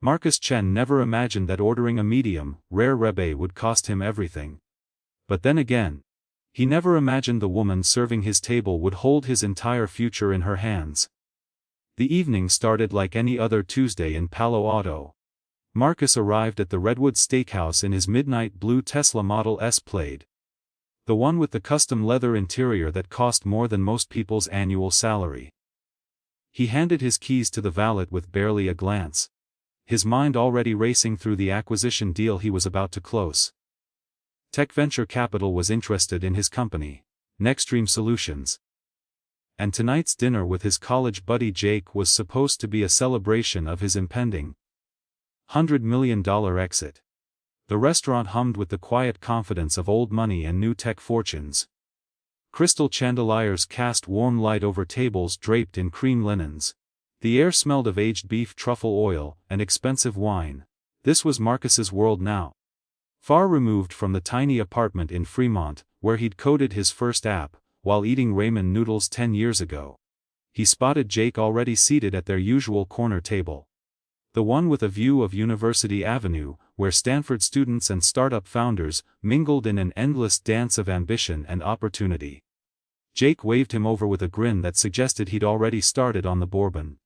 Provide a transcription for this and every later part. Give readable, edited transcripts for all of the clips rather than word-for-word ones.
Marcus Chen never imagined that ordering a medium, rare rebe would cost him everything. But then again, he never imagined the woman serving his table would hold his entire future in her hands. The evening started like any other Tuesday in Palo Alto. Marcus arrived at the Redwood Steakhouse in his midnight blue Tesla Model S Plaid. The one with the custom leather interior that cost more than most people's annual salary. He handed his keys to the valet with barely a glance, his mind already racing through the acquisition deal he was about to close. Tech venture capital was interested in his company, Nextream Solutions. And tonight's dinner with his college buddy Jake was supposed to be a celebration of his impending $100 million exit. The restaurant hummed with the quiet confidence of old money and new tech fortunes. Crystal chandeliers cast warm light over tables draped in cream linens. The air smelled of aged beef, truffle oil, and expensive wine. This was Marcus's world now. Far removed from the tiny apartment in Fremont, where he'd coded his first app, while eating ramen noodles 10 years ago. He spotted Jake already seated at their usual corner table. The one with a view of University Avenue, where Stanford students and startup founders mingled in an endless dance of ambition and opportunity. Jake waved him over with a grin that suggested he'd already started on the bourbon.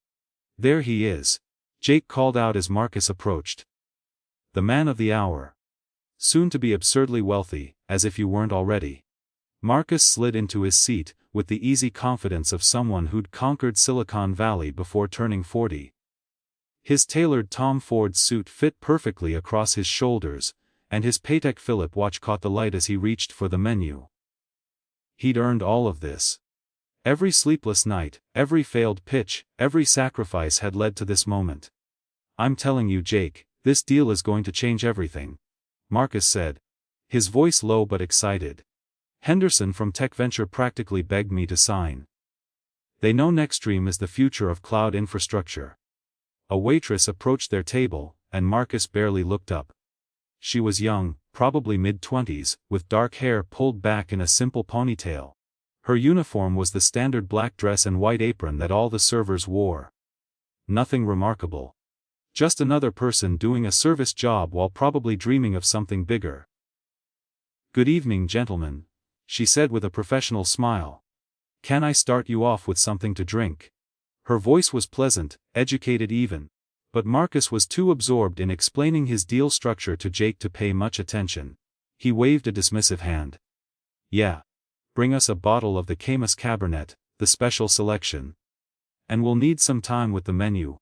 "There he is," Jake called out as Marcus approached. "The man of the hour. Soon to be absurdly wealthy, as if you weren't already." Marcus slid into his seat, with the easy confidence of someone who'd conquered Silicon Valley before turning 40. His tailored Tom Ford suit fit perfectly across his shoulders, and his Patek Philippe watch caught the light as he reached for the menu. He'd earned all of this. Every sleepless night, every failed pitch, every sacrifice had led to this moment. "I'm telling you, Jake, this deal is going to change everything," Marcus said, his voice low but excited. "Henderson from Tech Venture practically begged me to sign. They know Nextream is the future of cloud infrastructure." A waitress approached their table, and Marcus barely looked up. She was young, probably mid-20s, with dark hair pulled back in a simple ponytail. Her uniform was the standard black dress and white apron that all the servers wore. Nothing remarkable. Just another person doing a service job while probably dreaming of something bigger. "Good evening, gentlemen," she said with a professional smile. "Can I start you off with something to drink?" Her voice was pleasant, educated even. But Marcus was too absorbed in explaining his deal structure to Jake to pay much attention. He waved a dismissive hand. "Yeah. Bring us a bottle of the Camus Cabernet, the special selection. And we'll need some time with the menu."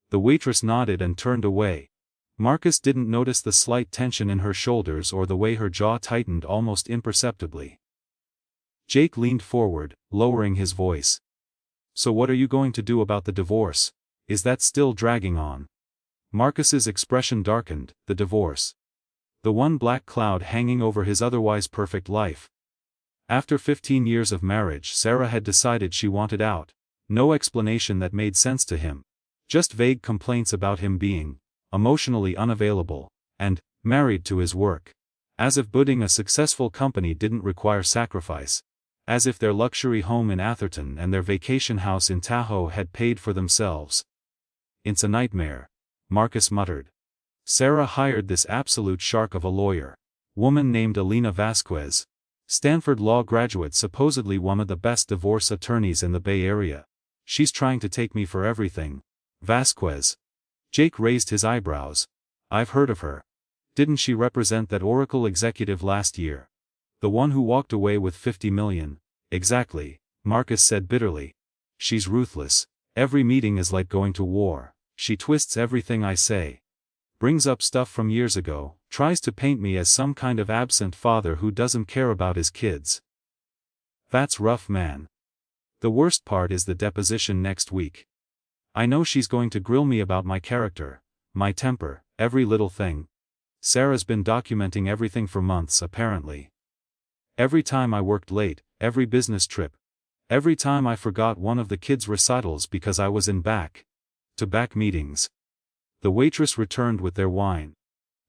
The waitress nodded and turned away. Marcus didn't notice the slight tension in her shoulders or the way her jaw tightened almost imperceptibly. Jake leaned forward, lowering his voice. "So what are you going to do about the divorce? Is that still dragging on?" Marcus's expression darkened. The divorce. The one black cloud hanging over his otherwise perfect life. After 15 years of marriage, Sarah had decided she wanted out. No explanation that made sense to him. Just vague complaints about him being emotionally unavailable, and married to his work. As if building a successful company didn't require sacrifice. As if their luxury home in Atherton and their vacation house in Tahoe had paid for themselves. "It's a nightmare," Marcus muttered. Sarah hired this absolute shark of a lawyer. Woman named Alina Vasquez. Stanford law graduate, supposedly one of the best divorce attorneys in the Bay Area. "She's trying to take me for everything." Vasquez. Jake raised his eyebrows. "I've heard of her. Didn't she represent that Oracle executive last year? The one who walked away with $50 million. "Exactly," Marcus said bitterly. "She's ruthless. Every meeting is like going to war. She twists everything I say. Brings up stuff from years ago, tries to paint me as some kind of absent father who doesn't care about his kids. That's rough, man. The worst part is the deposition next week. I know she's going to grill me about my character, my temper, every little thing. Sarah's been documenting everything for months apparently. Every time I worked late, every business trip. Every time I forgot one of the kids' recitals because I was in back-to-back meetings." The waitress returned with their wine.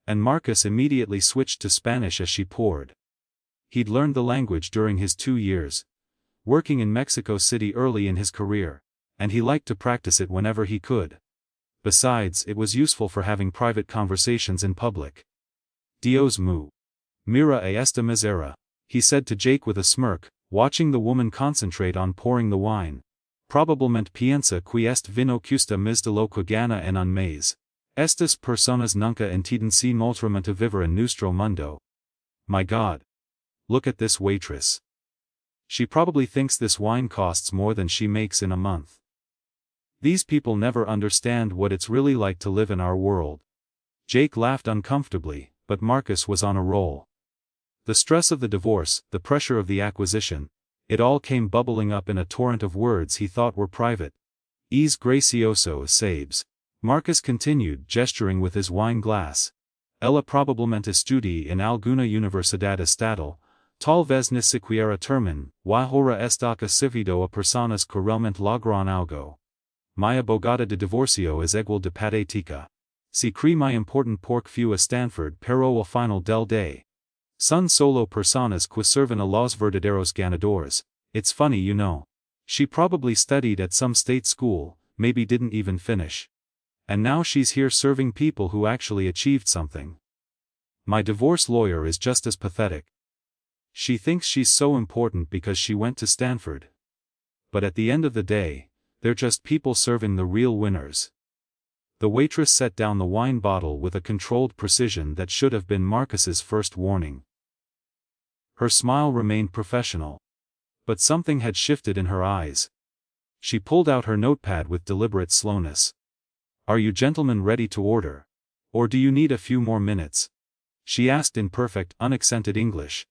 And Marcus immediately switched to Spanish as she poured. He'd learned the language during his 2 years working in Mexico City early in his career, and he liked to practice it whenever he could. Besides, it was useful for having private conversations in public. Dios mu. Mira a esta misera, he said to Jake with a smirk, watching the woman concentrate on pouring the wine. Probablemente piensa que este vino cuesta más de lo que gana en un mes. Estas personas nunca entienden si moltramente vivir en nuestro mundo. My God. Look at this waitress. She probably thinks this wine costs more than she makes in a month. These people never understand what it's really like to live in our world. Jake laughed uncomfortably, but Marcus was on a roll. The stress of the divorce, the pressure of the acquisition, it all came bubbling up in a torrent of words he thought were private. Es gracioso sabes. Marcus continued, gesturing with his wine glass. Ella probablemente estudia en alguna universidad estatal, tal vez ni siquiera termine, y ahora está servido a personas que realmente logran algo. Mi abogada de divorcio es igual de patética. Si cree my important pork fue a Stanford pero al final del day. Son solo personas que serven a los verdaderos ganadores. It's funny, you know. She probably studied at some state school, maybe didn't even finish. And now she's here serving people who actually achieved something. My divorce lawyer is just as pathetic. She thinks she's so important because she went to Stanford. But at the end of the day, they're just people serving the real winners. The waitress set down the wine bottle with a controlled precision that should have been Marcus's first warning. Her smile remained professional. But something had shifted in her eyes. She pulled out her notepad with deliberate slowness. Are you gentlemen ready to order? Or do you need a few more minutes? She asked in perfect, unaccented English.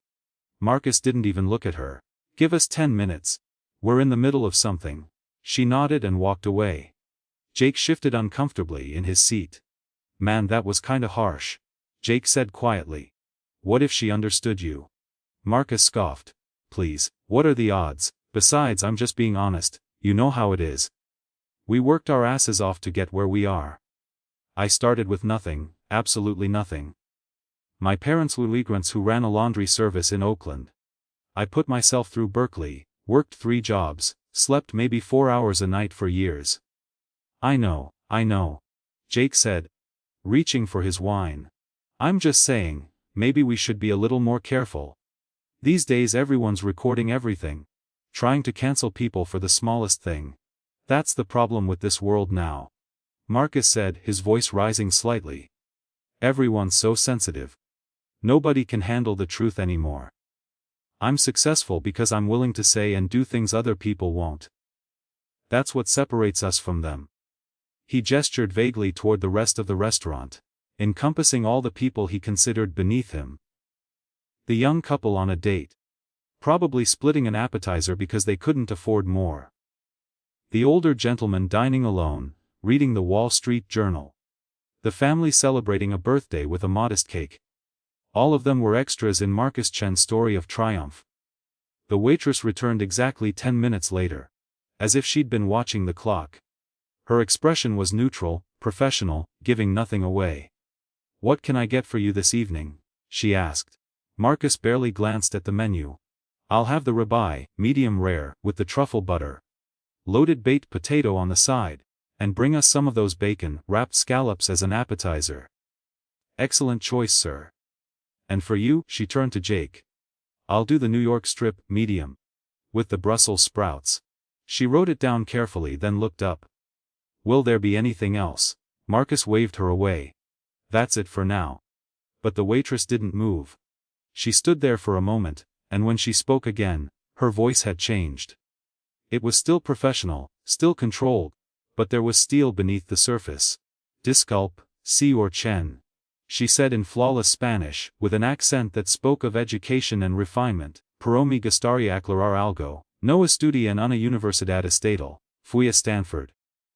Marcus didn't even look at her. Give us 10 minutes. We're in the middle of something. She nodded and walked away. Jake shifted uncomfortably in his seat. Man, that was kinda harsh. Jake said quietly. What if she understood you? Marcus scoffed. Please, what are the odds? Besides, I'm just being honest, you know how it is. We worked our asses off to get where we are. I started with nothing, absolutely nothing. My parents were immigrants who ran a laundry service in Oakland. I put myself through Berkeley, worked 3 jobs, slept maybe 4 hours a night for years. I know, Jake said, reaching for his wine. I'm just saying, maybe we should be a little more careful. These days everyone's recording everything. Trying to cancel people for the smallest thing. That's the problem with this world now. Marcus said, his voice rising slightly. Everyone's so sensitive. Nobody can handle the truth anymore. I'm successful because I'm willing to say and do things other people won't. That's what separates us from them. He gestured vaguely toward the rest of the restaurant, encompassing all the people he considered beneath him. The young couple on a date. Probably splitting an appetizer because they couldn't afford more. The older gentleman dining alone, reading the Wall Street Journal. The family celebrating a birthday with a modest cake. All of them were extras in Marcus Chen's story of triumph. The waitress returned exactly 10 minutes later. As if she'd been watching the clock. Her expression was neutral, professional, giving nothing away. What can I get for you this evening? She asked. Marcus barely glanced at the menu. I'll have the ribeye, medium rare, with the truffle butter. Loaded baked potato on the side. And bring us some of those bacon-wrapped scallops as an appetizer. Excellent choice, sir. And for you, she turned to Jake. I'll do the New York strip, medium. With the Brussels sprouts. She wrote it down carefully, then looked up. Will there be anything else? Marcus waved her away. That's it for now. But the waitress didn't move. She stood there for a moment, and when she spoke again, her voice had changed. It was still professional, still controlled, but there was steel beneath the surface. Disculpe, señor Chen. She said in flawless Spanish, with an accent that spoke of education and refinement. Pero me gustaría aclarar algo. No estudié en una universidad estatal. Fui a Stanford.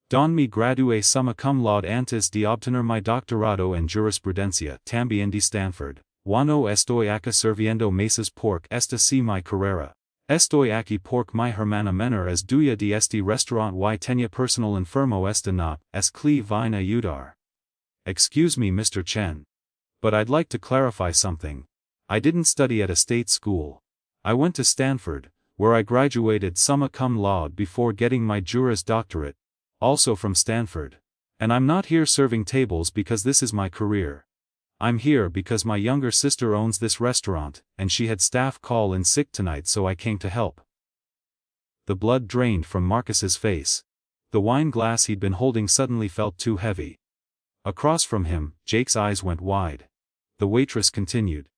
Don me gradué summa cum laude antes de obtener mi doctorado en jurisprudencia. También de Stanford. No estoy acá sirviendo mesas porque esta sí mi carrera. Estoy aquí porque mi hermana menor es dueña de este restaurant y tenía personal enfermo esta noche. Es que vine a ayudar. Excuse me, Mr. Chen. But I'd like to clarify something. I didn't study at a state school. I went to Stanford, where I graduated summa cum laude before getting my Juris Doctorate, also from Stanford. And I'm not here serving tables because this is my career. I'm here because my younger sister owns this restaurant, and she had staff call in sick tonight, so I came to help." The blood drained from Marcus's face. The wine glass he'd been holding suddenly felt too heavy. Across from him, Jake's eyes went wide. The waitress continued.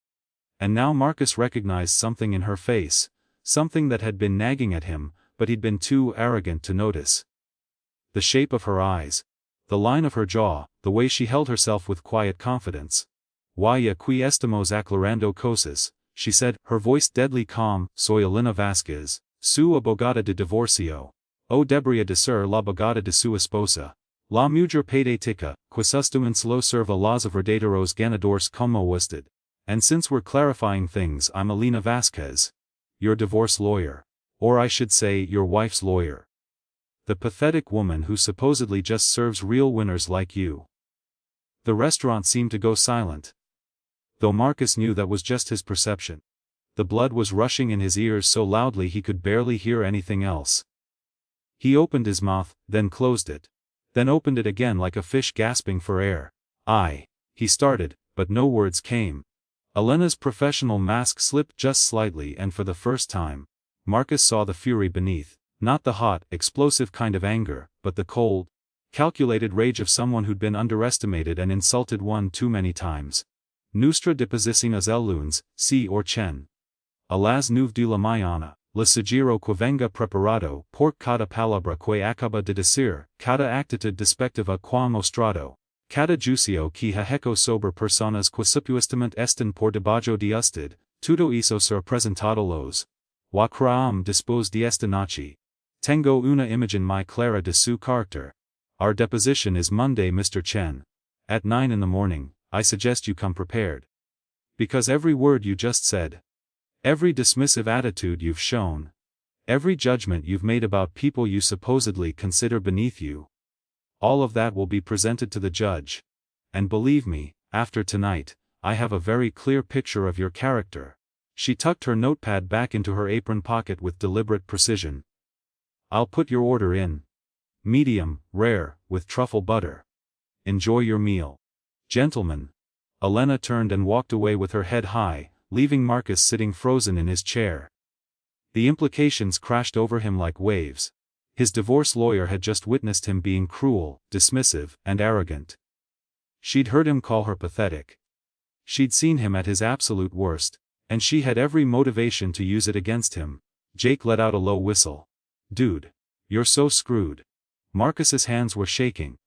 And now Marcus recognized something in her face, something that had been nagging at him, but he'd been too arrogant to notice. The shape of her eyes, the line of her jaw, the way she held herself with quiet confidence. "Vaya qui estamos aclarando cosas," she said, her voice deadly calm. "Soy Elena Vasquez, su abogada de divorcio. O debería de ser la abogada de su esposa. La mujer pediátrica, quisustument lo serva los verdaderos ganadores como usted. And since we're clarifying things, I'm Elena Vasquez, your divorce lawyer. Or I should say, your wife's lawyer. The pathetic woman who supposedly just serves real winners like you." The restaurant seemed to go silent. Though Marcus knew that was just his perception. The blood was rushing in his ears so loudly he could barely hear anything else. He opened his mouth, then closed it. Then opened it again like a fish gasping for air. He started, but no words came. Elena's professional mask slipped just slightly, and for the first time, Marcus saw the fury beneath, not the hot, explosive kind of anger, but the cold, calculated rage of someone who'd been underestimated and insulted one too many times. "Nuestra deposiciones el lunes, sí or Chen. A las 9 de la mañana, le sugiero que venga preparado por cada palabra que acaba de decir, cada actitud despectiva que ha mostrado, cada juicio que ha hecho sobre personas que supuestamente están por debajo de usted, todo eso será presentado los Wakram después de esta noche. Tengo una imagen muy clara de su carácter. Our deposition is Monday, Mr. Chen. At 9 in the morning, I suggest you come prepared. Because every word you just said, every dismissive attitude you've shown, every judgment you've made about people you supposedly consider beneath you, all of that will be presented to the judge. And believe me, after tonight, I have a very clear picture of your character." She tucked her notepad back into her apron pocket with deliberate precision. "I'll put your order in. Medium, rare, with truffle butter. Enjoy your meal. Gentlemen." Elena turned and walked away with her head high, leaving Marcus sitting frozen in his chair. The implications crashed over him like waves. His divorce lawyer had just witnessed him being cruel, dismissive, and arrogant. She'd heard him call her pathetic. She'd seen him at his absolute worst, and she had every motivation to use it against him. Jake let out a low whistle. "Dude. You're so screwed." Marcus's hands were shaking.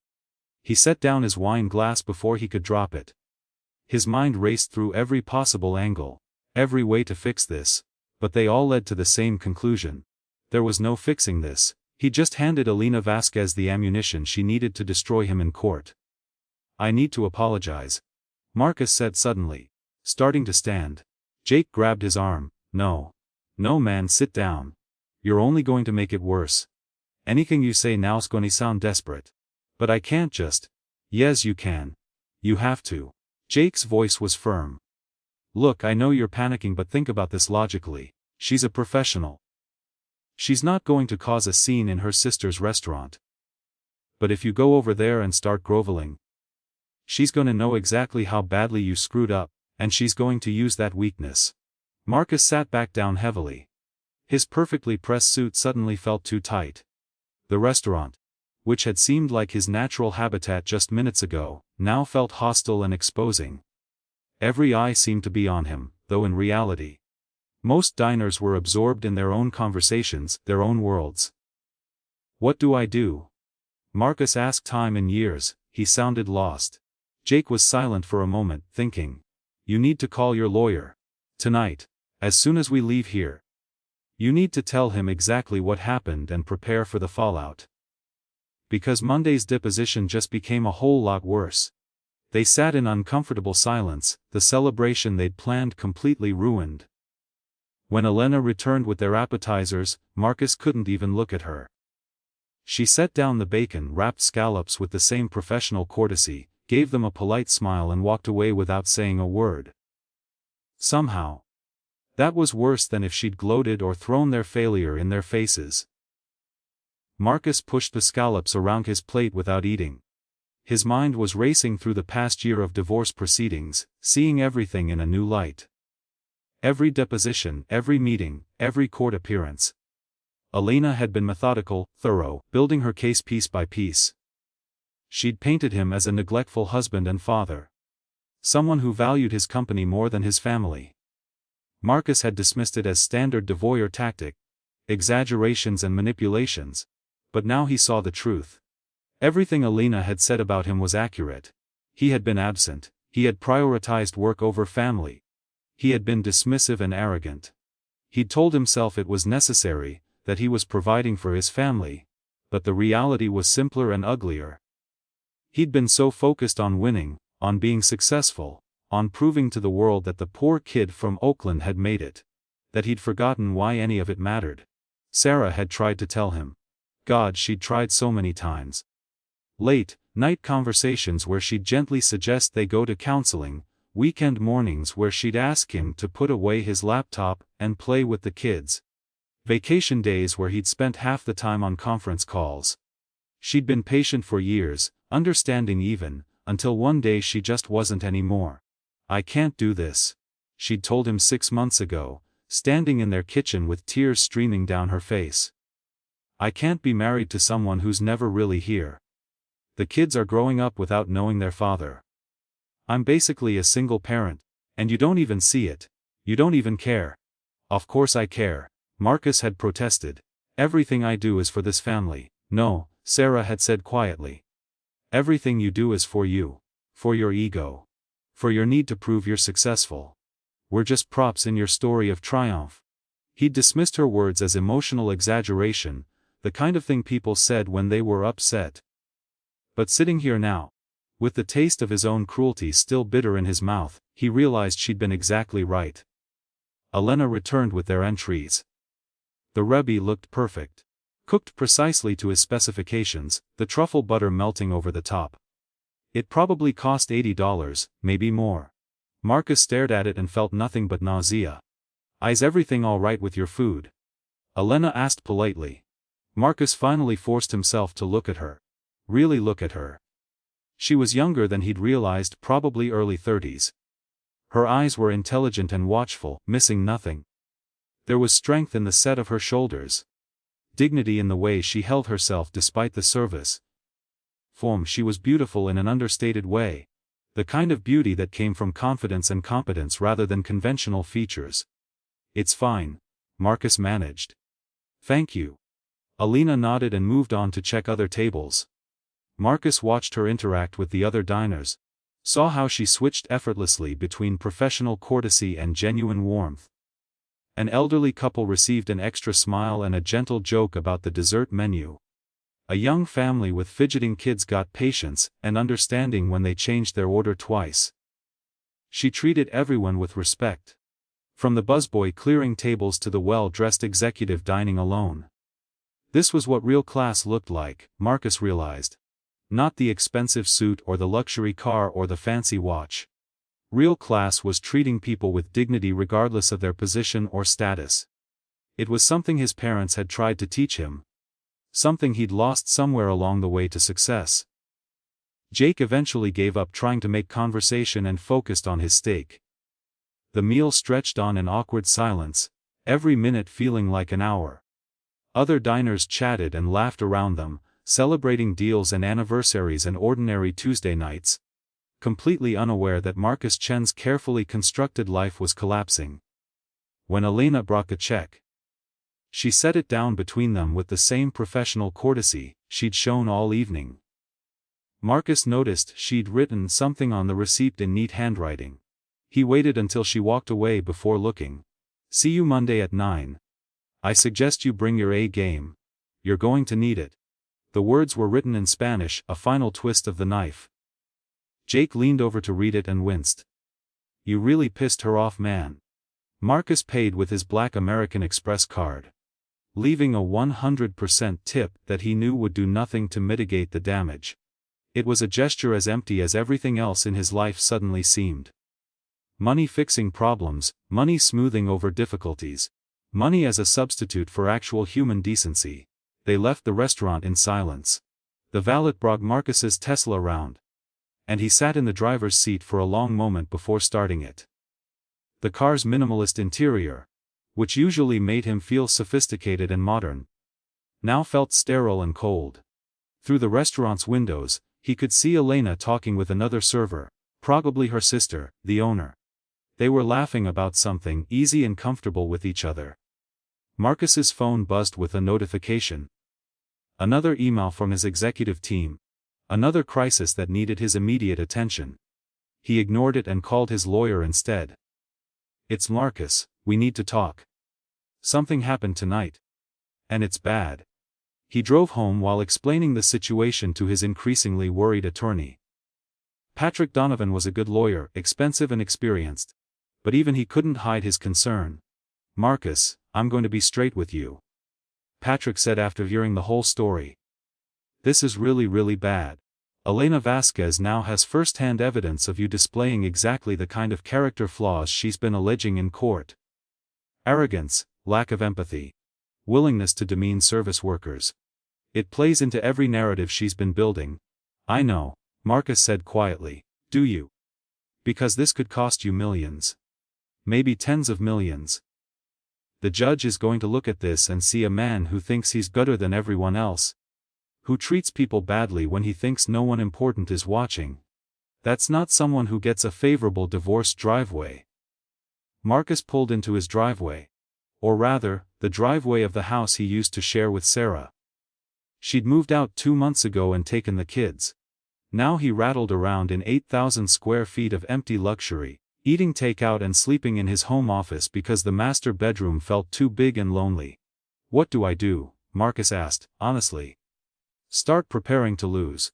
He set down his wine glass before he could drop it. His mind raced through every possible angle, every way to fix this, but they all led to the same conclusion. There was no fixing this. He just handed Elena Vasquez the ammunition she needed to destroy him in court. "I need to apologize," Marcus said suddenly, starting to stand. Jake grabbed his arm. No, man, sit down. You're only going to make it worse. Anything you say now's gonna sound desperate. But I can't just." "Yes, you can. You have to." Jake's voice was firm. "Look, I know you're panicking, but think about this logically. She's a professional. She's not going to cause a scene in her sister's restaurant. But if you go over there and start groveling, she's gonna know exactly how badly you screwed up, and she's going to use that weakness." Marcus sat back down heavily. His perfectly pressed suit suddenly felt too tight. The restaurant, which had seemed like his natural habitat just minutes ago, now felt hostile and exposing. Every eye seemed to be on him, though in reality, most diners were absorbed in their own conversations, their own worlds. "What do I do?" Marcus asked. Time and years, he sounded lost. Jake was silent for a moment, thinking. "You need to call your lawyer. Tonight. As soon as we leave here. You need to tell him exactly what happened and prepare for the fallout." Because Monday's deposition just became a whole lot worse. They sat in uncomfortable silence, the celebration they'd planned completely ruined. When Elena returned with their appetizers, Marcus couldn't even look at her. She set down the bacon-wrapped scallops with the same professional courtesy, gave them a polite smile and walked away without saying a word. Somehow, that was worse than if she'd gloated or thrown their failure in their faces. Marcus pushed the scallops around his plate without eating. His mind was racing through the past year of divorce proceedings, seeing everything in a new light. Every deposition, every meeting, every court appearance. Alina had been methodical, thorough, building her case piece by piece. She'd painted him as a neglectful husband and father. Someone who valued his company more than his family. Marcus had dismissed it as standard devoyeur tactic, exaggerations and manipulations, but now he saw the truth. Everything Alina had said about him was accurate. He had been absent, he had prioritized work over family. He had been dismissive and arrogant. He'd told himself it was necessary, that he was providing for his family, but the reality was simpler and uglier. He'd been so focused on winning, on being successful, on proving to the world that the poor kid from Oakland had made it, that he'd forgotten why any of it mattered. Sarah had tried to tell him. God, she'd tried so many times. Late night conversations where she'd gently suggest they go to counseling, weekend mornings where she'd ask him to put away his laptop and play with the kids. Vacation days where he'd spent half the time on conference calls. She'd been patient for years, understanding even, until one day she just wasn't anymore. I can't do this, she'd told him 6 months ago, standing in their kitchen with tears streaming down her face. I can't be married to someone who's never really here. The kids are growing up without knowing their father. I'm basically a single parent, and you don't even see it. You don't even care. Of course I care, Marcus had protested. Everything I do is for this family. No, Sarah had said quietly. Everything you do is for you. For your ego. For your need to prove you're successful. We're just props in your story of triumph. He'd dismissed her words as emotional exaggeration, the kind of thing people said when they were upset. But sitting here now, with the taste of his own cruelty still bitter in his mouth, he realized she'd been exactly right. Alina returned with their entrees. The Rebbe looked perfect. Cooked precisely to his specifications, the truffle butter melting over the top. It probably cost $80, maybe more. Marcus stared at it and felt nothing but nausea. Is everything all right with your food? Alina asked politely. Marcus finally forced himself to look at her. Really look at her. She was younger than he'd realized, probably early 30s. Her eyes were intelligent and watchful, missing nothing. There was strength in the set of her shoulders. Dignity in the way she held herself despite the service. She was beautiful in an understated way. The kind of beauty that came from confidence and competence rather than conventional features. It's fine, Marcus managed. Thank you. Alina nodded and moved on to check other tables. Marcus watched her interact with the other diners, saw how she switched effortlessly between professional courtesy and genuine warmth. An elderly couple received an extra smile and a gentle joke about the dessert menu. A young family with fidgeting kids got patience and understanding when they changed their order twice. She treated everyone with respect. From the busboy clearing tables to the well-dressed executive dining alone. This was what real class looked like, Marcus realized. Not the expensive suit or the luxury car or the fancy watch. Real class was treating people with dignity regardless of their position or status. It was something his parents had tried to teach him. Something he'd lost somewhere along the way to success. Jake eventually gave up trying to make conversation and focused on his steak. The meal stretched on in awkward silence, every minute feeling like an hour. Other diners chatted and laughed around them, celebrating deals and anniversaries and ordinary Tuesday nights, completely unaware that Marcus Chen's carefully constructed life was collapsing. When Alina brought the check, she set it down between them with the same professional courtesy she'd shown all evening. Marcus noticed she'd written something on the receipt in neat handwriting. He waited until she walked away before looking. See you Monday at 9. I suggest you bring your A game. You're going to need it. The words were written in Spanish, a final twist of the knife. Jake leaned over to read it and winced. You really pissed her off, man. Marcus paid with his Black American Express card, leaving a 100% tip that he knew would do nothing to mitigate the damage. It was a gesture as empty as everything else in his life suddenly seemed. Money fixing problems, money smoothing over difficulties, money as a substitute for actual human decency. They left the restaurant in silence. The valet brought Marcus's Tesla round, and he sat in the driver's seat for a long moment before starting it. The car's minimalist interior, which usually made him feel sophisticated and modern, now felt sterile and cold. Through the restaurant's windows, he could see Elena talking with another server, probably her sister, the owner. They were laughing about something easy and comfortable with each other. Marcus's phone buzzed with a notification. Another email from his executive team. Another crisis that needed his immediate attention. He ignored it and called his lawyer instead. "It's Marcus, we need to talk. Something happened tonight. And it's bad." He drove home while explaining the situation to his increasingly worried attorney. Patrick Donovan was a good lawyer, expensive and experienced. But even he couldn't hide his concern. "Marcus, I'm going to be straight with you," Patrick said after hearing the whole story. "This is really bad. Elena Vasquez now has first-hand evidence of you displaying exactly the kind of character flaws she's been alleging in court. Arrogance, lack of empathy, willingness to demean service workers. It plays into every narrative she's been building." "I know," Marcus said quietly. "Do you? Because this could cost you millions. Maybe tens of millions. The judge is going to look at this and see a man who thinks he's better than everyone else. Who treats people badly when he thinks no one important is watching. That's not someone who gets a favorable divorce driveway." Marcus pulled into his driveway. Or rather, the driveway of the house he used to share with Sarah. She'd moved out 2 months ago and taken the kids. Now he rattled around in 8,000 square feet of empty luxury, eating takeout and sleeping in his home office because the master bedroom felt too big and lonely. "What do I do?" Marcus asked, honestly. "Start preparing to lose."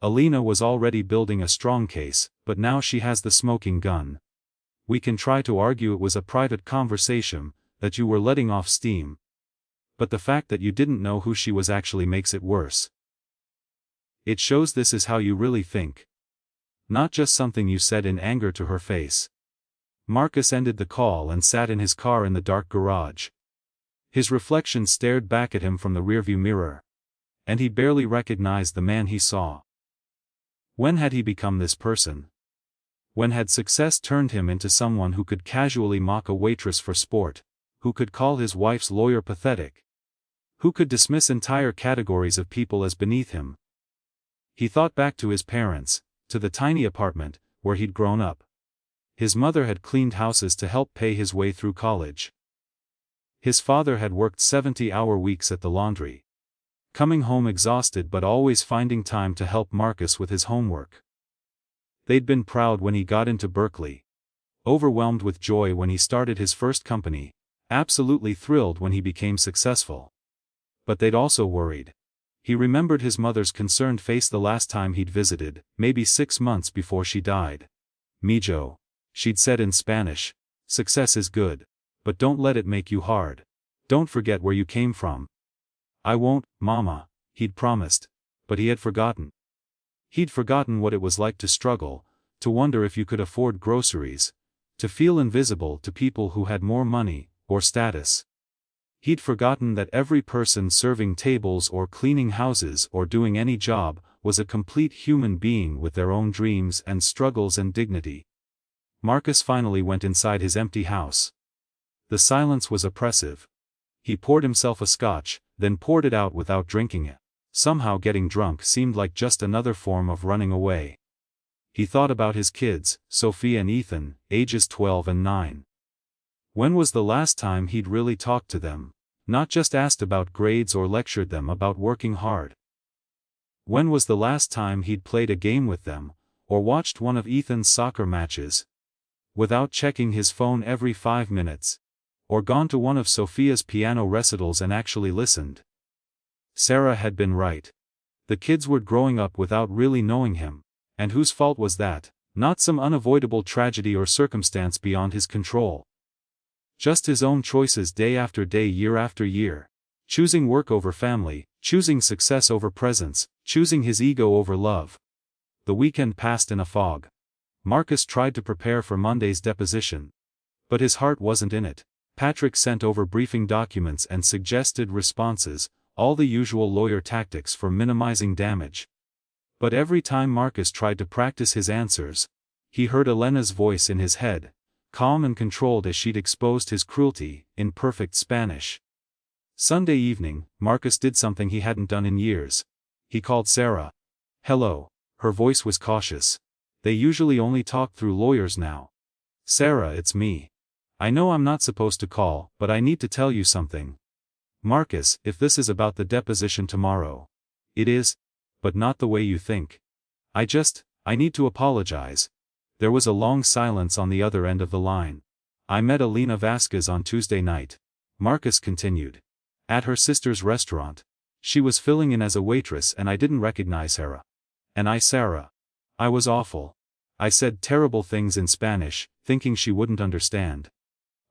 Elena was already building a strong case, but now she has the smoking gun. "We can try to argue it was a private conversation, that you were letting off steam. But the fact that you didn't know who she was actually makes it worse. It shows this is how you really think. Not just something you said in anger to her face." Marcus ended the call and sat in his car in the dark garage. His reflection stared back at him from the rearview mirror. And he barely recognized the man he saw. When had he become this person? When had success turned him into someone who could casually mock a waitress for sport? Who could call his wife's lawyer pathetic? Who could dismiss entire categories of people as beneath him? He thought back to his parents, to the tiny apartment, where he'd grown up. His mother had cleaned houses to help pay his way through college. His father had worked 70-hour weeks at the laundry. Coming home exhausted but always finding time to help Marcus with his homework. They'd been proud when he got into Berkeley. Overwhelmed with joy when he started his first company. Absolutely thrilled when he became successful. But they'd also worried. He remembered his mother's concerned face the last time he'd visited, maybe 6 months before she died. "Mijo," she'd said in Spanish, "success is good. But don't let it make you hard. Don't forget where you came from." "I won't, Mama," he'd promised. But he had forgotten. He'd forgotten what it was like to struggle, to wonder if you could afford groceries, to feel invisible to people who had more money, or status. He'd forgotten that every person serving tables or cleaning houses or doing any job was a complete human being with their own dreams and struggles and dignity. Marcus finally went inside his empty house. The silence was oppressive. He poured himself a scotch, then poured it out without drinking it. Somehow getting drunk seemed like just another form of running away. He thought about his kids, Sophia and Ethan, ages 12 and 9. When was the last time he'd really talked to them? Not just asked about grades or lectured them about working hard. When was the last time he'd played a game with them, or watched one of Ethan's soccer matches? Without checking his phone every 5 minutes. Or gone to one of Sophia's piano recitals and actually listened. Sarah had been right. The kids were growing up without really knowing him. And whose fault was that? Not some unavoidable tragedy or circumstance beyond his control. Just his own choices day after day, year after year. Choosing work over family, choosing success over presence, choosing his ego over love. The weekend passed in a fog. Marcus tried to prepare for Monday's deposition. But his heart wasn't in it. Patrick sent over briefing documents and suggested responses, all the usual lawyer tactics for minimizing damage. But every time Marcus tried to practice his answers, he heard Elena's voice in his head, calm and controlled as she'd exposed his cruelty, in perfect Spanish. Sunday evening, Marcus did something he hadn't done in years. He called Sarah. "Hello." Her voice was cautious. They usually only talk through lawyers now. "Sarah, it's me. I know I'm not supposed to call, but I need to tell you something. Marcus, if this is about the deposition tomorrow. It is, but not the way you think. I need to apologize." There was a long silence on the other end of the line. "I met Alina Vasquez on Tuesday night," Marcus continued. "At her sister's restaurant. She was filling in as a waitress and I didn't recognize her. And Sarah. I was awful. I said terrible things in Spanish, thinking she wouldn't understand.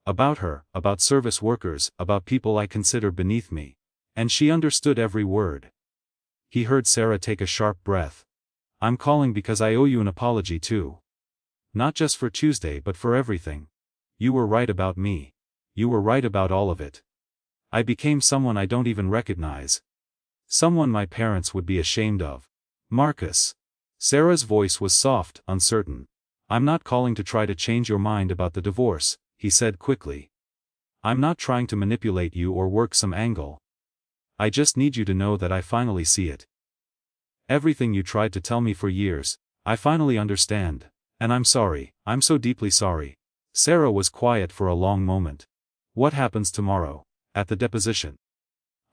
About her, about service workers, about people I consider beneath me. And she understood every word." He heard Sarah take a sharp breath. "I'm calling because I owe you an apology too. Not just for Tuesday but for everything. You were right about me. You were right about all of it. I became someone I don't even recognize. Someone my parents would be ashamed of." "Marcus." Sarah's voice was soft, uncertain. "I'm not calling to try to change your mind about the divorce," he said quickly. "I'm not trying to manipulate you or work some angle. I just need you to know that I finally see it. Everything you tried to tell me for years, I finally understand. And I'm sorry, I'm so deeply sorry." Sarah was quiet for a long moment. "What happens tomorrow? At the deposition?"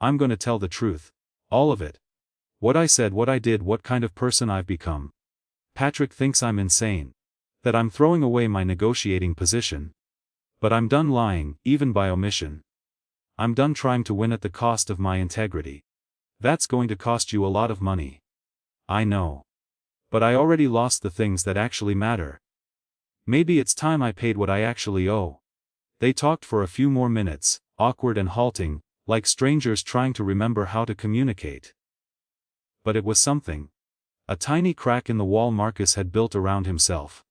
"I'm gonna tell the truth. All of it. What I said, what I did, what kind of person I've become. Patrick thinks I'm insane. That I'm throwing away my negotiating position. But I'm done lying, even by omission. I'm done trying to win at the cost of my integrity. That's going to cost you a lot of money. I know. But I already lost the things that actually matter. Maybe it's time I paid what I actually owe." They talked for a few more minutes, awkward and halting, like strangers trying to remember how to communicate. But it was something. A tiny crack in the wall Marcus had built around himself.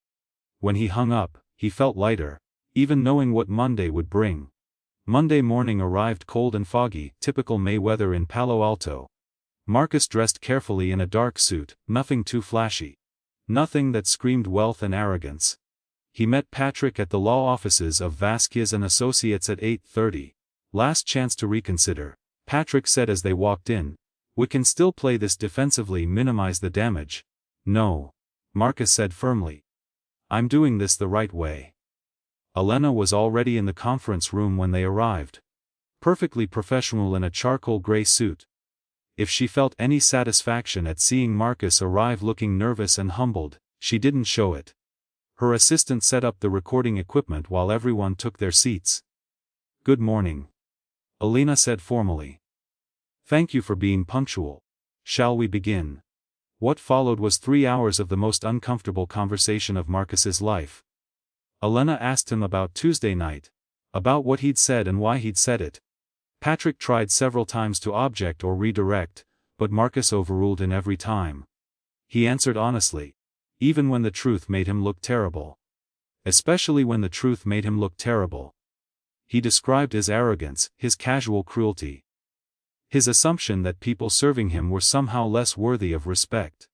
When he hung up, he felt lighter, even knowing what Monday would bring. Monday morning arrived cold and foggy, typical May weather in Palo Alto. Marcus dressed carefully in a dark suit, nothing too flashy. Nothing that screamed wealth and arrogance. He met Patrick at the law offices of Vasquez and Associates at 8:30. "Last chance to reconsider," Patrick said as they walked in. "We can still play this defensively, minimize the damage." "No," Marcus said firmly. "I'm doing this the right way." Elena was already in the conference room when they arrived. Perfectly professional in a charcoal gray suit. If she felt any satisfaction at seeing Marcus arrive looking nervous and humbled, she didn't show it. Her assistant set up the recording equipment while everyone took their seats. "Good morning," Elena said formally. "Thank you for being punctual. Shall we begin?" What followed was 3 hours of the most uncomfortable conversation of Marcus's life. Elena asked him about Tuesday night. About what he'd said and why he'd said it. Patrick tried several times to object or redirect, but Marcus overruled him every time. He answered honestly. Even when the truth made him look terrible. Especially when the truth made him look terrible. He described his arrogance, his casual cruelty. His assumption that people serving him were somehow less worthy of respect.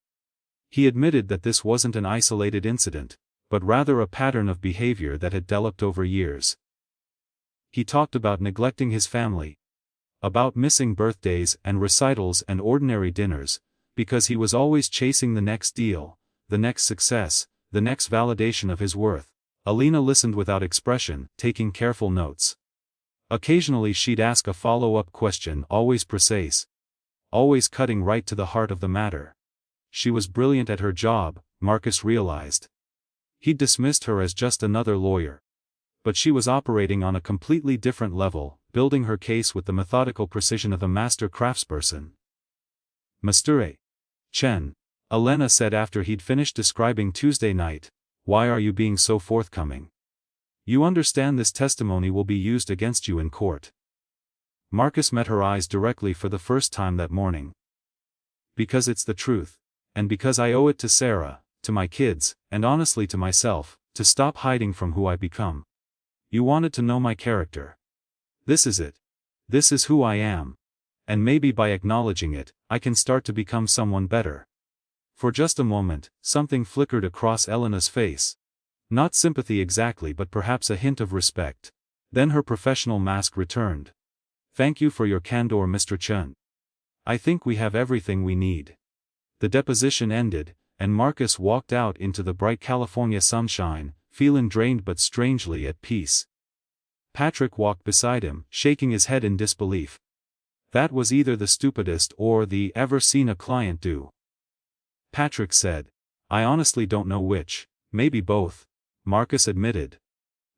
He admitted that this wasn't an isolated incident, but rather a pattern of behavior that had developed over years. He talked about neglecting his family. About missing birthdays and recitals and ordinary dinners, because he was always chasing the next deal, the next success, the next validation of his worth. Elena listened without expression, taking careful notes. Occasionally she'd ask a follow-up question, always precise. Always cutting right to the heart of the matter. She was brilliant at her job, Marcus realized. He'd dismissed her as just another lawyer. But she was operating on a completely different level, building her case with the methodical precision of a master craftsperson. "Mr. Chen," Elena said after he'd finished describing Tuesday night, "why are you being so forthcoming? You understand this testimony will be used against you in court." Marcus met her eyes directly for the first time that morning. "Because it's the truth. And because I owe it to Sarah, to my kids, and honestly to myself, to stop hiding from who I become. You wanted to know my character. This is it. This is who I am. And maybe by acknowledging it, I can start to become someone better." For just a moment, something flickered across Elena's face. Not sympathy exactly, but perhaps a hint of respect. Then her professional mask returned. "Thank you for your candor, Mr. Chen. I think we have everything we need." The deposition ended, and Marcus walked out into the bright California sunshine, feeling drained but strangely at peace. Patrick walked beside him, shaking his head in disbelief. "That was either the stupidest or the ever seen a client do." Patrick said. "I honestly don't know which, maybe both," Marcus admitted.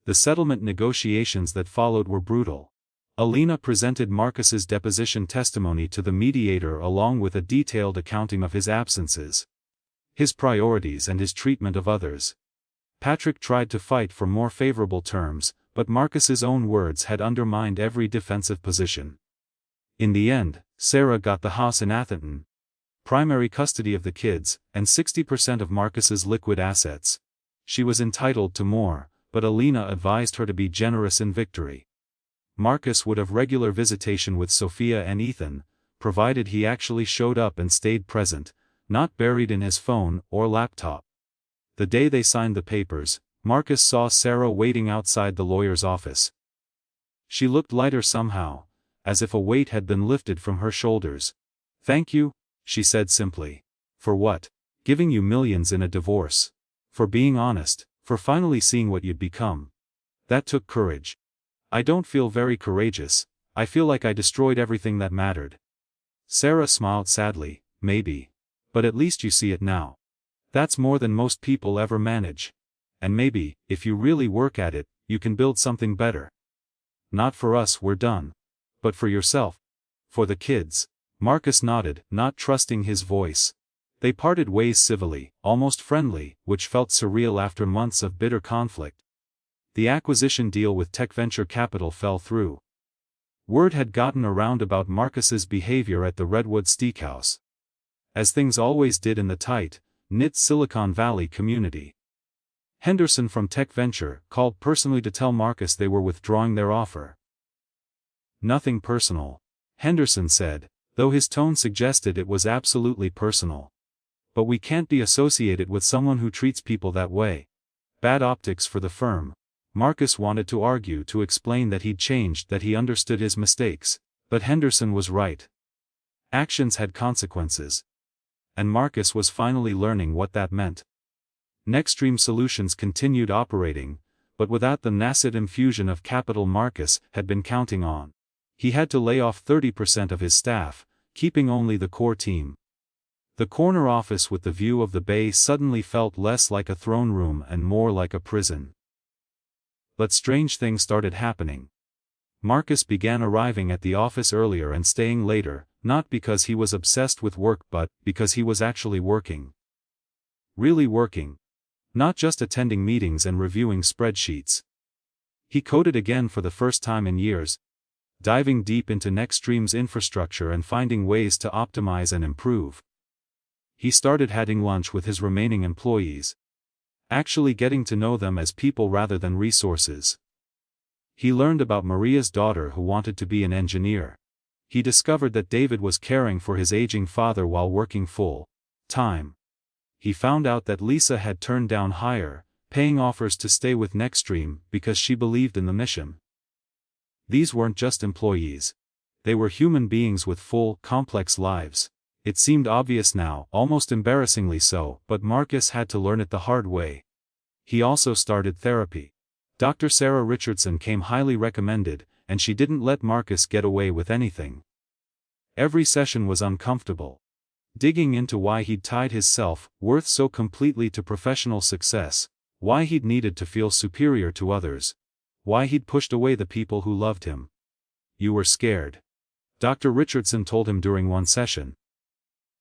The settlement negotiations that followed were brutal. Alina presented Marcus's deposition testimony to the mediator along with a detailed accounting of his absences, his priorities and his treatment of others. Patrick tried to fight for more favorable terms, but Marcus's own words had undermined every defensive position. In the end, Sarah got the house in Atherton, primary custody of the kids, and 60% of Marcus's liquid assets. She was entitled to more, but Alina advised her to be generous in victory. Marcus would have regular visitation with Sophia and Ethan, provided he actually showed up and stayed present, not buried in his phone or laptop. The day they signed the papers, Marcus saw Sarah waiting outside the lawyer's office. She looked lighter somehow, as if a weight had been lifted from her shoulders. "Thank you," she said simply. "For what?" "Giving you millions in a divorce. For being honest, for finally seeing what you'd become. That took courage." "I don't feel very courageous, I feel like I destroyed everything that mattered." Sarah smiled sadly. "Maybe. But at least you see it now. That's more than most people ever manage. And maybe, if you really work at it, you can build something better. Not for us, we're done. But for yourself. For the kids." Marcus nodded, not trusting his voice. They parted ways civilly, almost friendly, which felt surreal after months of bitter conflict. The acquisition deal with Tech Venture Capital fell through. Word had gotten around about Marcus's behavior at the Redwood Steakhouse. As things always did in the tight-knit Silicon Valley community. Henderson from Tech Venture called personally to tell Marcus they were withdrawing their offer. "Nothing personal," Henderson said, though his tone suggested it was absolutely personal. "But we can't be associated with someone who treats people that way. Bad optics for the firm." Marcus wanted to argue to explain that he'd changed, that he understood his mistakes, but Henderson was right. Actions had consequences. And Marcus was finally learning what that meant. Nextstream Solutions continued operating, but without the nascent infusion of capital Marcus had been counting on. He had to lay off 30% of his staff, keeping only the core team. The corner office with the view of the bay suddenly felt less like a throne room and more like a prison. But strange things started happening. Marcus began arriving at the office earlier and staying later, not because he was obsessed with work but because he was actually working. Really working. Not just attending meetings and reviewing spreadsheets. He coded again for the first time in years, diving deep into Nextstream's infrastructure and finding ways to optimize and improve. He started having lunch with his remaining employees. Actually getting to know them as people rather than resources. He learned about Maria's daughter who wanted to be an engineer. He discovered that David was caring for his aging father while working full-time. He found out that Lisa had turned down higher-paying offers to stay with Nextstream because she believed in the mission. These weren't just employees. They were human beings with full, complex lives. It seemed obvious now, almost embarrassingly so, but Marcus had to learn it the hard way. He also started therapy. Dr. Sarah Richardson came highly recommended, and she didn't let Marcus get away with anything. Every session was uncomfortable. Digging into why he'd tied his self-worth so completely to professional success, why he'd needed to feel superior to others, why he'd pushed away the people who loved him. "You were scared," Dr. Richardson told him during one session.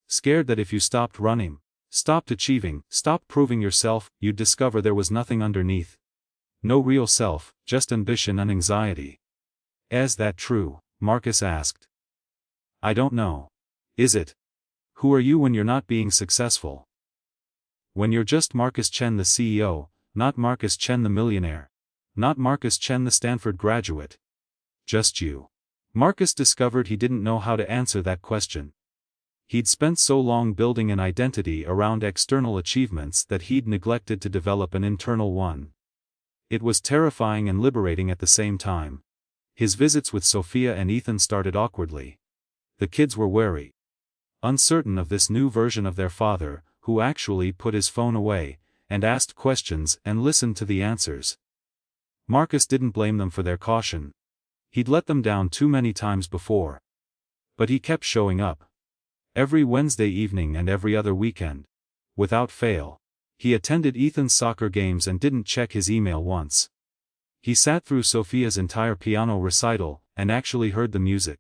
"Scared that if you stopped running, stopped achieving, stopped proving yourself, you'd discover there was nothing underneath. No real self, just ambition and anxiety." "Is that true?" Marcus asked. "I don't know. Is it? Who are you when you're not being successful? When you're just Marcus Chen the CEO, not Marcus Chen the millionaire. Not Marcus Chen the Stanford graduate. Just you." Marcus discovered he didn't know how to answer that question. He'd spent so long building an identity around external achievements that he'd neglected to develop an internal one. It was terrifying and liberating at the same time. His visits with Sophia and Ethan started awkwardly. The kids were wary, uncertain of this new version of their father, who actually put his phone away, and asked questions and listened to the answers. Marcus didn't blame them for their caution. He'd let them down too many times before. But he kept showing up. Every Wednesday evening and every other weekend. Without fail. He attended Ethan's soccer games and didn't check his email once. He sat through Sophia's entire piano recital, and actually heard the music.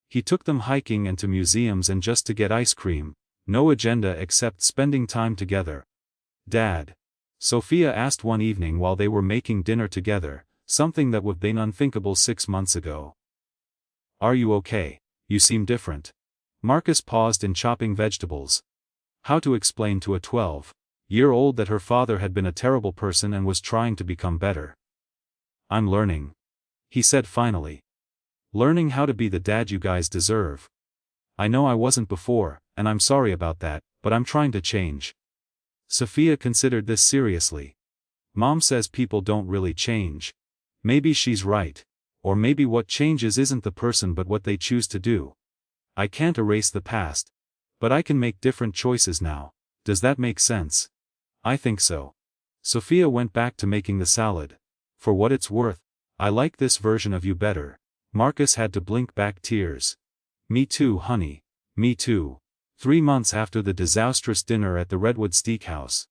He took them hiking and to museums and just to get ice cream, no agenda except spending time together. "Dad," Sophia asked one evening while they were making dinner together, something that would have been unthinkable 6 months ago. "Are you okay? You seem different." Marcus paused in chopping vegetables. How to explain to a 12-year-old that her father had been a terrible person and was trying to become better? "I'm learning," he said finally. "Learning how to be the dad you guys deserve. I know I wasn't before, and I'm sorry about that, but I'm trying to change." Sophia considered this seriously. Mom says people don't really change. Maybe she's right. Or maybe what changes isn't the person but what they choose to do. I can't erase the past. But I can make different choices now. Does that make sense? I think so. Sophia went back to making the salad. "For what it's worth, I like this version of you better." Marcus had to blink back tears. "Me too, honey. Me too." 3 months after the disastrous dinner at the Redwood Steakhouse,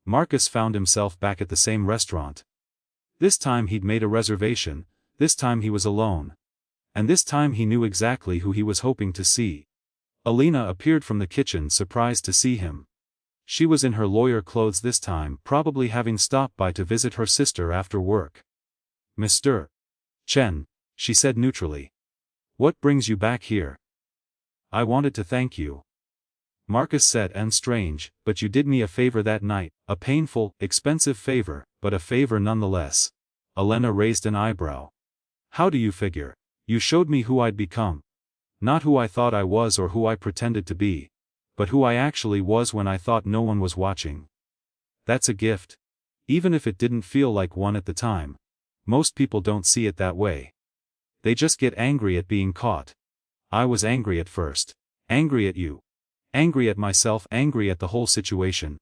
Marcus found himself back at the same restaurant. This time he'd made a reservation, this time he was alone. And this time he knew exactly who he was hoping to see. Alina appeared from the kitchen, surprised to see him. She was in her lawyer clothes this time, probably having stopped by to visit her sister after work. "Mr. Chen," she said neutrally. "What brings you back here?" "I wanted to thank you," Marcus said, "and strange, but you did me a favor that night, a painful, expensive favor, but a favor nonetheless." Alina raised an eyebrow. "How do you figure? You showed me who I'd become. Not who I thought I was or who I pretended to be, but who I actually was when I thought no one was watching. That's a gift. Even if it didn't feel like one at the time. Most people don't see it that way. They just get angry at being caught. I was angry at first. Angry at you. Angry at myself, angry at the whole situation.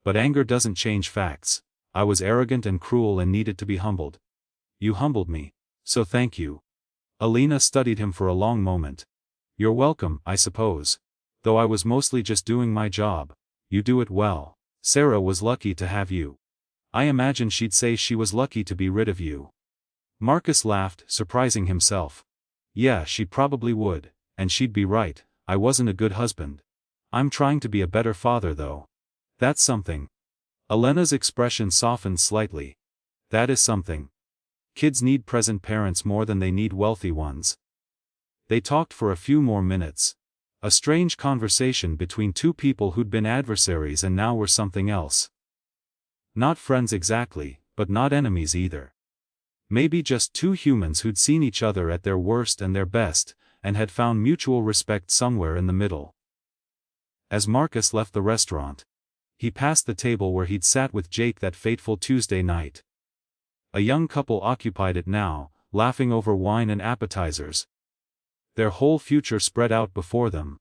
But anger doesn't change facts. I was arrogant and cruel and needed to be humbled. You humbled me. So thank you." Alina studied him for a long moment. "You're welcome, I suppose. Though I was mostly just doing my job. You do it well. Sarah was lucky to have you." "I imagine she'd say she was lucky to be rid of you." Marcus laughed, surprising himself. "Yeah, she probably would, and she'd be right. I wasn't a good husband. I'm trying to be a better father though. That's something." Alina's expression softened slightly. "That is something. Kids need present parents more than they need wealthy ones." They talked for a few more minutes. A strange conversation between two people who'd been adversaries and now were something else. Not friends exactly, but not enemies either. Maybe just two humans who'd seen each other at their worst and their best, and had found mutual respect somewhere in the middle. As Marcus left the restaurant, he passed the table where he'd sat with Jake that fateful Tuesday night. A young couple occupied it now, laughing over wine and appetizers. Their whole future spread out before them.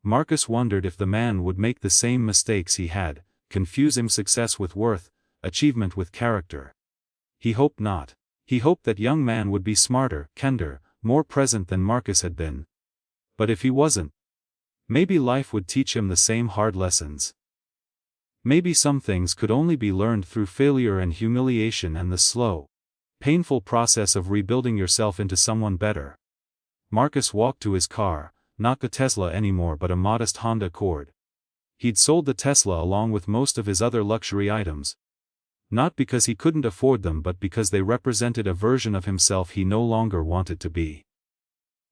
Marcus wondered if the man would make the same mistakes he had, confusing success with worth, achievement with character. He hoped not. He hoped that young man would be smarter, kinder, more present than Marcus had been. But if he wasn't, maybe life would teach him the same hard lessons. Maybe some things could only be learned through failure and humiliation and the slow, painful process of rebuilding yourself into someone better. Marcus walked to his car, not the Tesla anymore but a modest Honda Accord. He'd sold the Tesla along with most of his other luxury items. Not because he couldn't afford them but because they represented a version of himself he no longer wanted to be.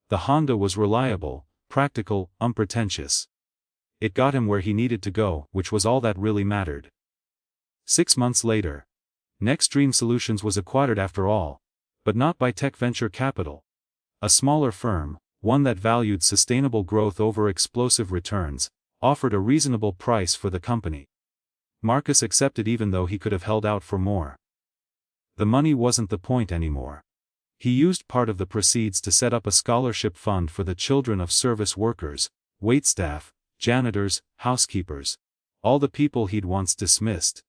The Honda was reliable, practical, unpretentious. It got him where he needed to go, which was all that really mattered. 6 months later, Nextstream Solutions was acquired after all, but not by Tech Venture Capital. A smaller firm, one that valued sustainable growth over explosive returns, offered a reasonable price for the company. Marcus accepted even though he could have held out for more. The money wasn't the point anymore. He used part of the proceeds to set up a scholarship fund for the children of service workers, waitstaff, janitors, housekeepers, all the people he'd once dismissed.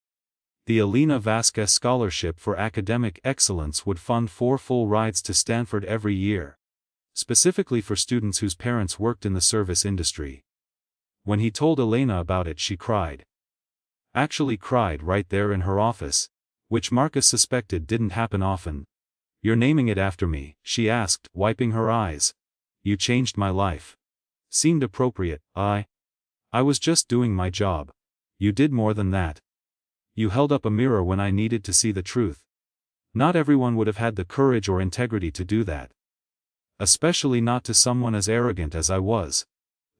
The Elena Vasquez Scholarship for Academic Excellence would fund 4 full rides to Stanford every year, specifically for students whose parents worked in the service industry. When he told Elena about it, she cried. Actually cried right there in her office, which Marcus suspected didn't happen often. "You're naming it after me?" she asked, wiping her eyes. "You changed my life." Seemed appropriate. I was just doing my job. You did more than that. You held up a mirror when I needed to see the truth. Not everyone would have had the courage or integrity to do that. Especially not to someone as arrogant as I was.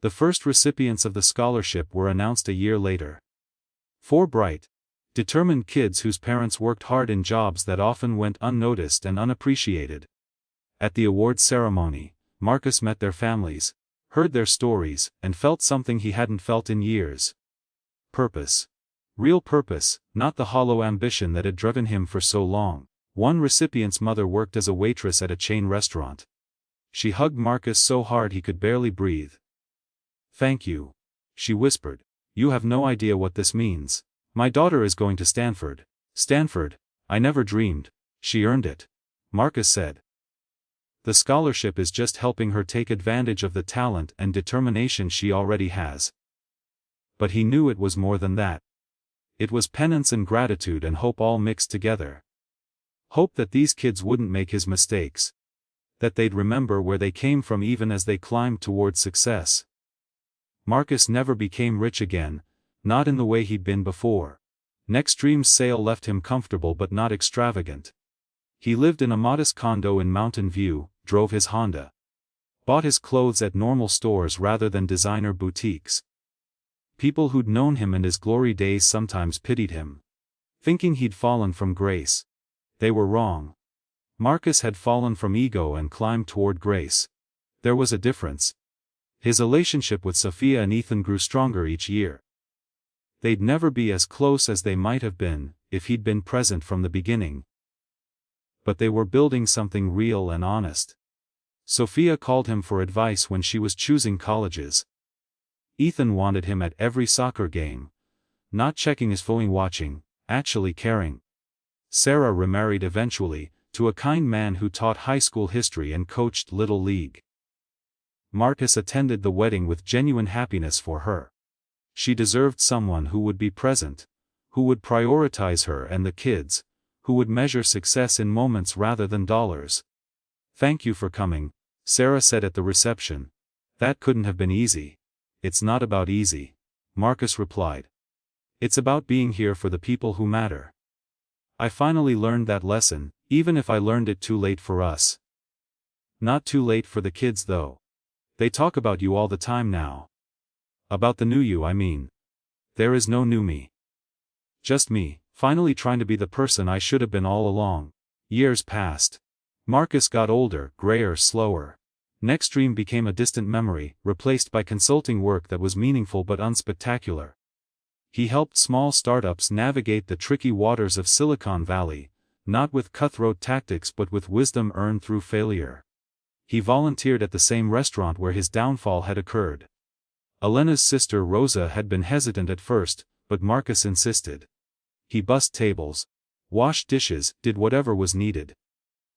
The first recipients of the scholarship were announced a year later. 4 bright, determined kids whose parents worked hard in jobs that often went unnoticed and unappreciated. At the awards ceremony, Marcus met their families, heard their stories, and felt something he hadn't felt in years. Purpose. Real purpose, not the hollow ambition that had driven him for so long. One recipient's mother worked as a waitress at a chain restaurant. She hugged Marcus so hard he could barely breathe. "Thank you," she whispered. "You have no idea what this means. My daughter is going to Stanford." "Stanford? I never dreamed." "She earned it," Marcus said. "The scholarship is just helping her take advantage of the talent and determination she already has." But he knew it was more than that. It was penance and gratitude and hope all mixed together. Hope that these kids wouldn't make his mistakes. That they'd remember where they came from even as they climbed toward success. Marcus never became rich again, not in the way he'd been before. Nextreme's sale left him comfortable but not extravagant. He lived in a modest condo in Mountain View, drove his Honda. Bought his clothes at normal stores rather than designer boutiques. People who'd known him in his glory days sometimes pitied him, thinking he'd fallen from grace. They were wrong. Marcus had fallen from ego and climbed toward grace. There was a difference. His relationship with Sophia and Ethan grew stronger each year. They'd never be as close as they might have been, if he'd been present from the beginning. But they were building something real and honest. Sophia called him for advice when she was choosing colleges. Ethan wanted him at every soccer game. Not checking his phone, watching, actually caring. Sarah remarried eventually, to a kind man who taught high school history and coached Little League. Marcus attended the wedding with genuine happiness for her. She deserved someone who would be present, who would prioritize her and the kids, who would measure success in moments rather than dollars. "Thank you for coming," Sarah said at the reception. "That couldn't have been easy." "It's not about easy," Marcus replied. "It's about being here for the people who matter." I finally learned that lesson, even if I learned it too late for us. Not too late for the kids though. They talk about you all the time now. About the new you, I mean. There is no new me. Just me, finally trying to be the person I should have been all along. Years passed. Marcus got older, grayer, slower. Nextreme became a distant memory, replaced by consulting work that was meaningful but unspectacular. He helped small startups navigate the tricky waters of Silicon Valley, not with cutthroat tactics but with wisdom earned through failure. He volunteered at the same restaurant where his downfall had occurred. Elena's sister Rosa had been hesitant at first, but Marcus insisted. He bussed tables, washed dishes, did whatever was needed.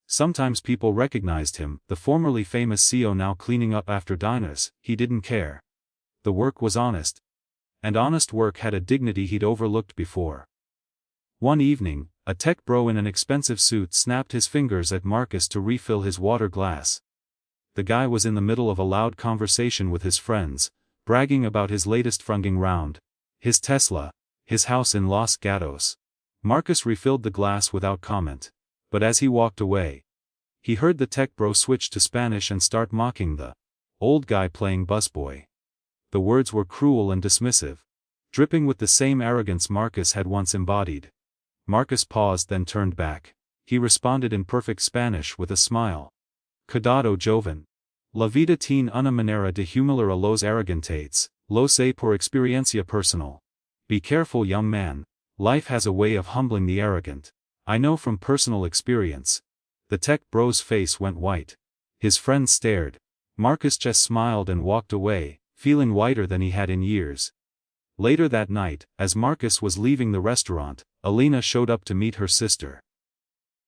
Sometimes people recognized him, the formerly famous CEO now cleaning up after diners. He didn't care. The work was honest. And honest work had a dignity he'd overlooked before. One evening, a tech bro in an expensive suit snapped his fingers at Marcus to refill his water glass. The guy was in the middle of a loud conversation with his friends, bragging about his latest funding round, his Tesla, his house in Los Gatos. Marcus refilled the glass without comment. But as he walked away, he heard the tech bro switch to Spanish and start mocking the old guy playing busboy. The words were cruel and dismissive, dripping with the same arrogance Marcus had once embodied. Marcus paused, then turned back. He responded in perfect Spanish with a smile. "Cuidado, joven. La vida tiene una manera de humilar a los arrogantes, lo sé por experiencia personal. Be careful, young man. Life has a way of humbling the arrogant. I know from personal experience. The tech bro's face went white. His friend stared. Marcus just smiled and walked away, feeling whiter than he had in years. Later that night, as Marcus was leaving the restaurant, Alina showed up to meet her sister.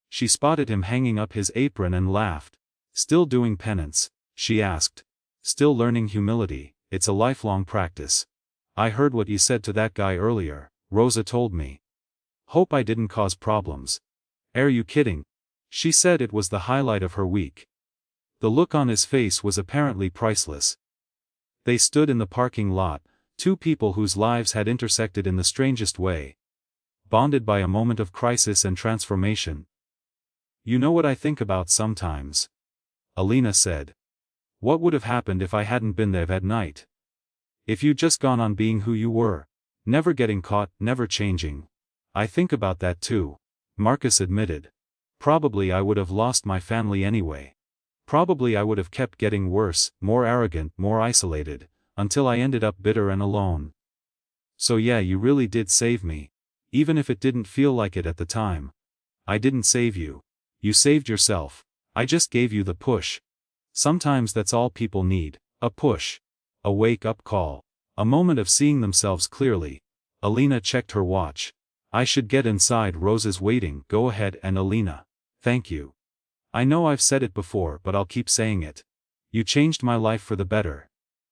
She spotted him hanging up his apron and laughed. Still doing penance? She asked. Still learning humility. It's a lifelong practice. I heard what you said to that guy earlier, Rosa told me. Hope I didn't cause problems. Are you kidding? She said it was the highlight of her week. The look on his face was apparently priceless. They stood in the parking lot, two people whose lives had intersected in the strangest way. Bonded by a moment of crisis and transformation. You know what I think about sometimes? Alina said. What would have happened if I hadn't been there that night? If you'd just gone on being who you were, never getting caught, never changing. I think about that too, Marcus admitted. Probably I would have lost my family anyway. Probably I would have kept getting worse, more arrogant, more isolated, until I ended up bitter and alone. So yeah, you really did save me. Even if it didn't feel like it at the time. I didn't save you. You saved yourself. I just gave you the push. Sometimes that's all people need, a push. A wake-up call. A moment of seeing themselves clearly. Alina checked her watch. I should get inside, Rosa's waiting. Go ahead, and Alina. Thank you. I know I've said it before, but I'll keep saying it. You changed my life for the better.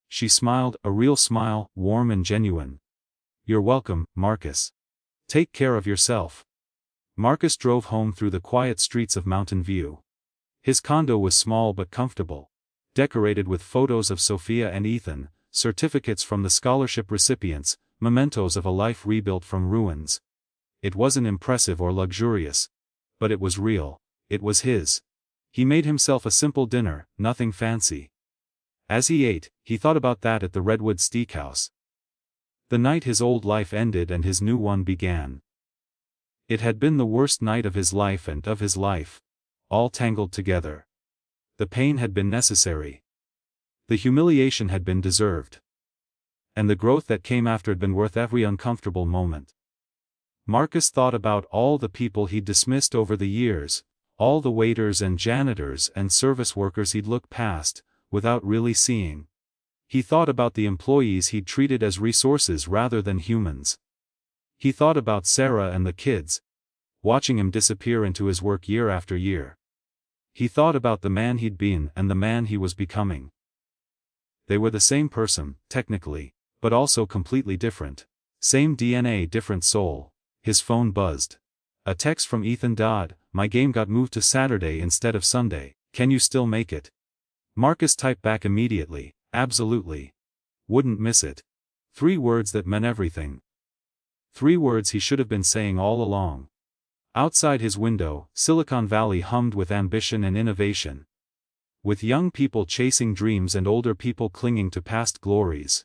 She smiled, a real smile, warm and genuine. You're welcome, Marcus. Take care of yourself. Marcus drove home through the quiet streets of Mountain View. His condo was small but comfortable. Decorated with photos of Sophia and Ethan, certificates from the scholarship recipients, mementos of a life rebuilt from ruins. It wasn't impressive or luxurious. But it was real. It was his. He made himself a simple dinner, nothing fancy. As he ate, he thought about that at the Redwood Steakhouse. The night his old life ended and his new one began. It had been the worst night of his life and of his life. All tangled together. The pain had been necessary. The humiliation had been deserved. And the growth that came after had been worth every uncomfortable moment. Marcus thought about all the people he'd dismissed over the years, all the waiters and janitors and service workers he'd looked past, without really seeing. He thought about the employees he'd treated as resources rather than humans. He thought about Sarah and the kids, watching him disappear into his work year after year. He thought about the man he'd been and the man he was becoming. They were the same person, technically, but also completely different. Same DNA, different soul. His phone buzzed. A text from Ethan Dodd, my game got moved to Saturday instead of Sunday, can you still make it? Marcus typed back immediately, absolutely. Wouldn't miss it. 3 words that meant everything. 3 words he should have been saying all along. Outside his window, Silicon Valley hummed with ambition and innovation. With young people chasing dreams and older people clinging to past glories.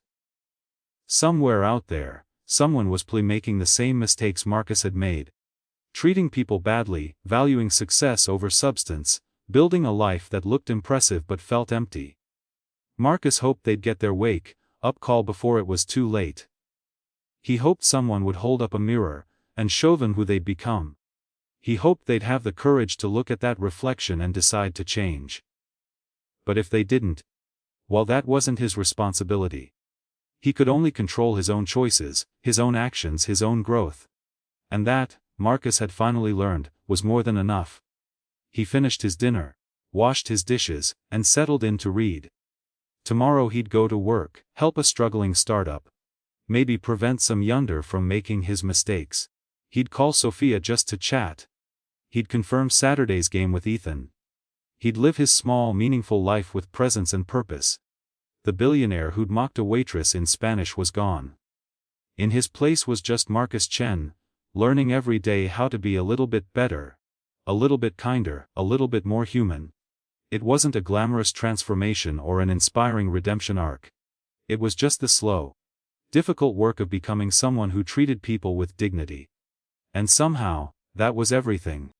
Somewhere out there, someone was making the same mistakes Marcus had made. Treating people badly, valuing success over substance, building a life that looked impressive but felt empty. Marcus hoped they'd get their wake-up call before it was too late. He hoped someone would hold up a mirror and show them who they'd become. He hoped they'd have the courage to look at that reflection and decide to change. But if they didn't, well, that wasn't his responsibility. He could only control his own choices, his own actions, his own growth. And that, Marcus had finally learned, was more than enough. He finished his dinner, washed his dishes, and settled in to read. Tomorrow he'd go to work, help a struggling startup. Maybe prevent some younger from making his mistakes. He'd call Sophia just to chat. He'd confirm Saturday's game with Ethan. He'd live his small, meaningful life with presence and purpose. The billionaire who'd mocked a waitress in Spanish was gone. In his place was just Marcus Chen, learning every day how to be a little bit better, a little bit kinder, a little bit more human. It wasn't a glamorous transformation or an inspiring redemption arc. It was just the slow, difficult work of becoming someone who treated people with dignity. And somehow, that was everything.